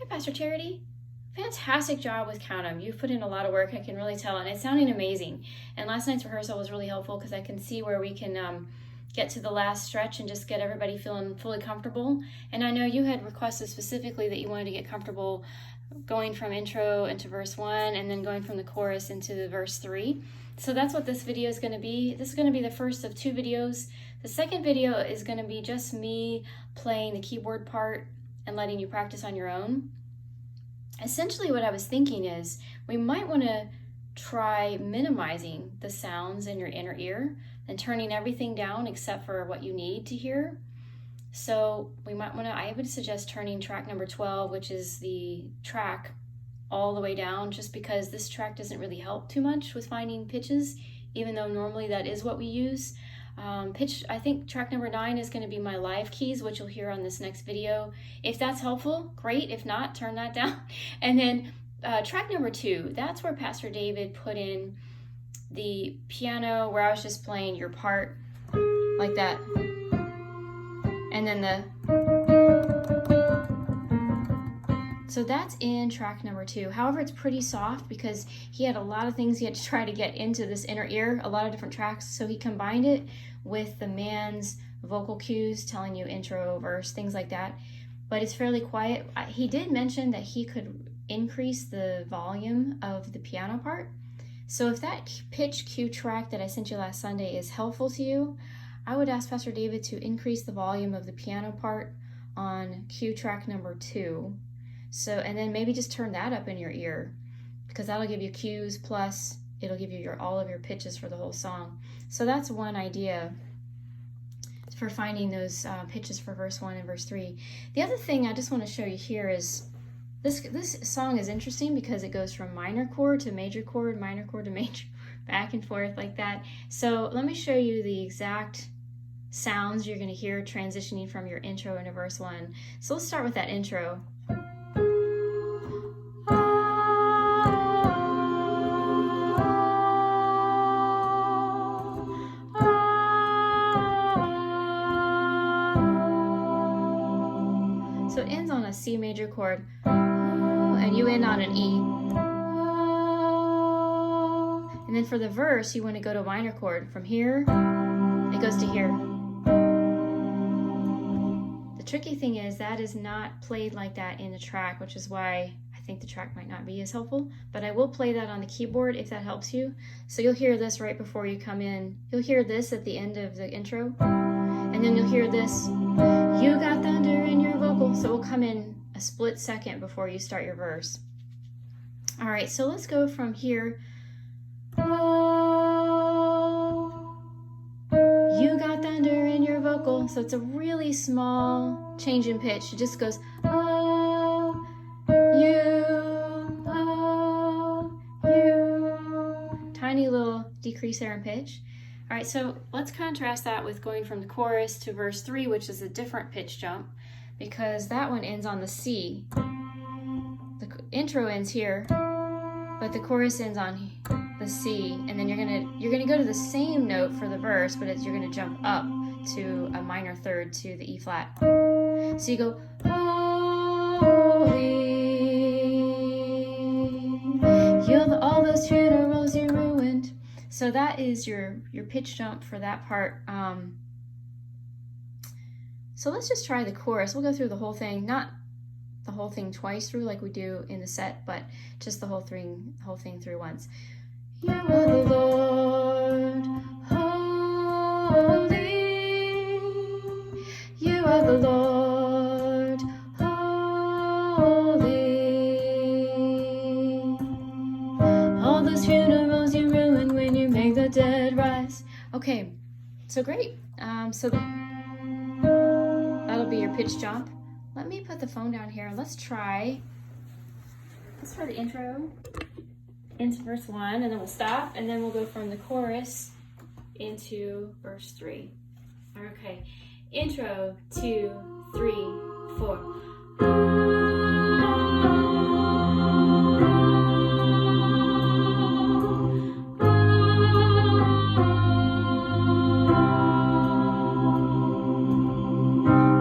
Hi, Pastor Charity. Fantastic job with Count 'Em. You've put in a lot of work, I can really tell, and it's sounding amazing. And last night's rehearsal was really helpful because I can see where we can get to the last stretch and just get everybody feeling fully comfortable. And I know you had requested specifically that you wanted to get comfortable going from intro into verse 1 and then going from the chorus into the verse 3. So that's what this video is going to be. This is going to be the first of 2 videos. The second video is going to be just me playing the keyboard part and letting you practice on your own. Essentially what I was thinking is we might want to try minimizing the sounds in your inner ear and turning everything down except for what you need to hear. So we might want to, I would suggest turning track number 12, which is the track, all the way down, just because this track doesn't really help too much with finding pitches, even though normally that is what we use. Pitch, I think track number 9 is going to be my live keys, which you'll hear on this next video. If that's helpful, great. If not, turn that down. And then track number 2, that's where Pastor David put in the piano, where I was just playing your part like that. And then so that's in track number 2. However, it's pretty soft because he had a lot of things he had to try to get into this inner ear, a lot of different tracks. So he combined it with the man's vocal cues telling you intro, verse, things like that. But it's fairly quiet. He did mention that he could increase the volume of the piano part. So if that pitch cue track that I sent you last Sunday is helpful to you, I would ask Pastor David to increase the volume of the piano part on cue track number 2. So, and then maybe just turn that up in your ear, because that'll give you cues, plus it'll give you all of your pitches for the whole song. So that's one idea for finding those pitches for verse 1 and verse 3. The other thing I just want to show you here is this song is interesting because it goes from minor chord to major chord, minor chord to major, back and forth like that. So let me show you the exact sounds you're going to hear transitioning from your intro into verse 1. So let's start with that intro. So it ends on a C major chord, and you end on an E. And then for the verse, you want to go to a minor chord. From here, it goes to here. The tricky thing is that is not played like that in the track, which is why I think the track might not be as helpful. But I will play that on the keyboard if that helps you. So you'll hear this right before you come in. You'll hear this at the end of the intro. And then you'll hear this, you got thunder in your vocal. So it will come in a split second before you start your verse. All right, so let's go from here. Oh, you got thunder in your vocal. So it's a really small change in pitch. It just goes, oh, you. Tiny little decrease there in pitch. All right, so let's contrast that with going from the chorus to verse 3, which is a different pitch jump, because that one ends on the C. The intro ends here, but the chorus ends on the C, and then you're gonna go to the same note for the verse, but you're gonna jump up to a minor third to the E flat. So you go, holy, you're all those funerals you ruined. So that is your pitch jump for that part. So let's just try the chorus. We'll go through the whole thing, not the whole thing twice through like we do in the set, but just the whole thing through once. You are the Lord, holy. You are the Lord, holy. All those funerals you ruined when you make the dead rise. Okay, so great. So that'll be your pitch jump. Let me put the phone down here. Let's try the intro into verse 1, and then we'll stop, and then we'll go from the chorus into verse 3. Okay, intro, 2, 3, 4.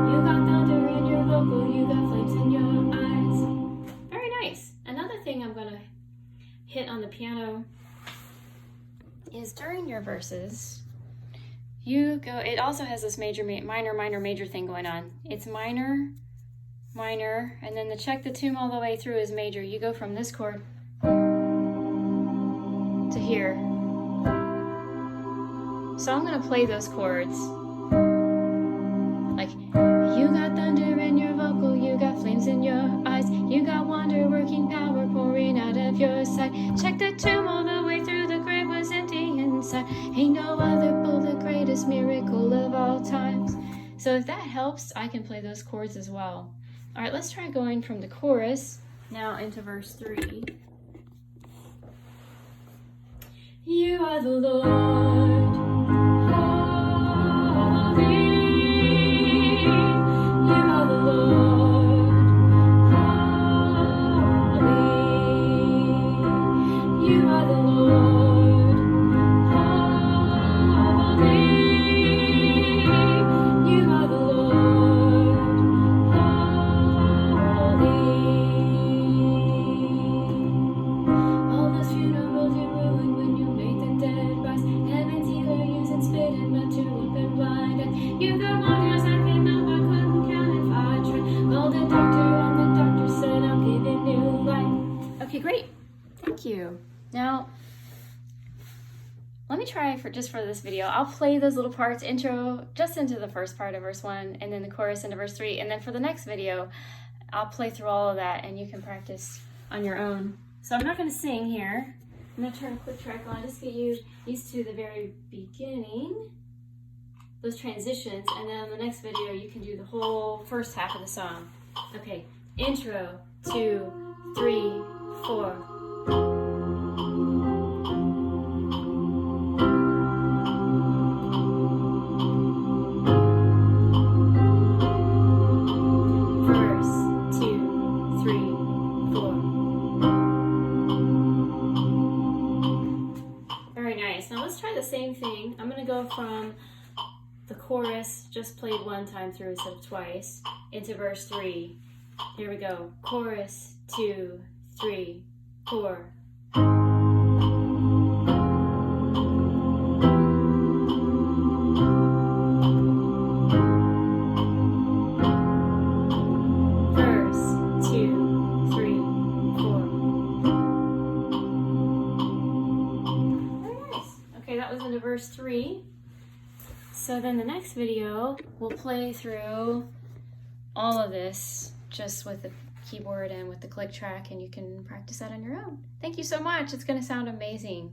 You got thunder in your vocal, you got flames in your eyes. piano is during your verses, you go, it also has this major, minor, minor, major thing going on. It's minor, minor, and then the check the tune all the way through is major. You go from this chord to here. So I'm gonna play those chords. Like, you got thunder in your vocal, you got flames in your eyes, you got wonder working power pouring out of your side. Check the tomb all the way through, the grave was empty inside. Ain't no other bull, the greatest miracle of all times. So if that helps, I can play those chords as well. All right, let's try going from the chorus now into verse 3. You are the Lord, holy. You are the Lord, holy. You are the Lord, holy. You are the Lord, holy. All those funerals you ruined when you made the dead rise. Heaven's healer using spit and mud to open blind eyes. You got wonders I came up, I couldn't count if I tried. Called the doctor and the doctor said I'm giving you life. Okay, great. Thank you. Now, let me try for this video. I'll play those little parts, intro just into the first part of verse 1, and then the chorus into verse 3. And then for the next video, I'll play through all of that and you can practice on your own. So I'm not going to sing here. I'm going to turn a quick track on, just get you used to the very beginning, those transitions, and then on the next video you can do the whole first half of the song. Okay, intro, 2, 3, 4. Verse, 2, 3, 4. Very nice. Now let's try the same thing. I'm going to go from the chorus, just played one time through instead of twice, into verse 3. Here we go. Chorus, 2, 3, 4. Verse, 2, 3, 4. Very nice. Okay, that was into verse 3. So then the next video, we'll play through all of this just with the keyboard and with the click track, and you can practice that on your own. Thank you so much. It's going to sound amazing.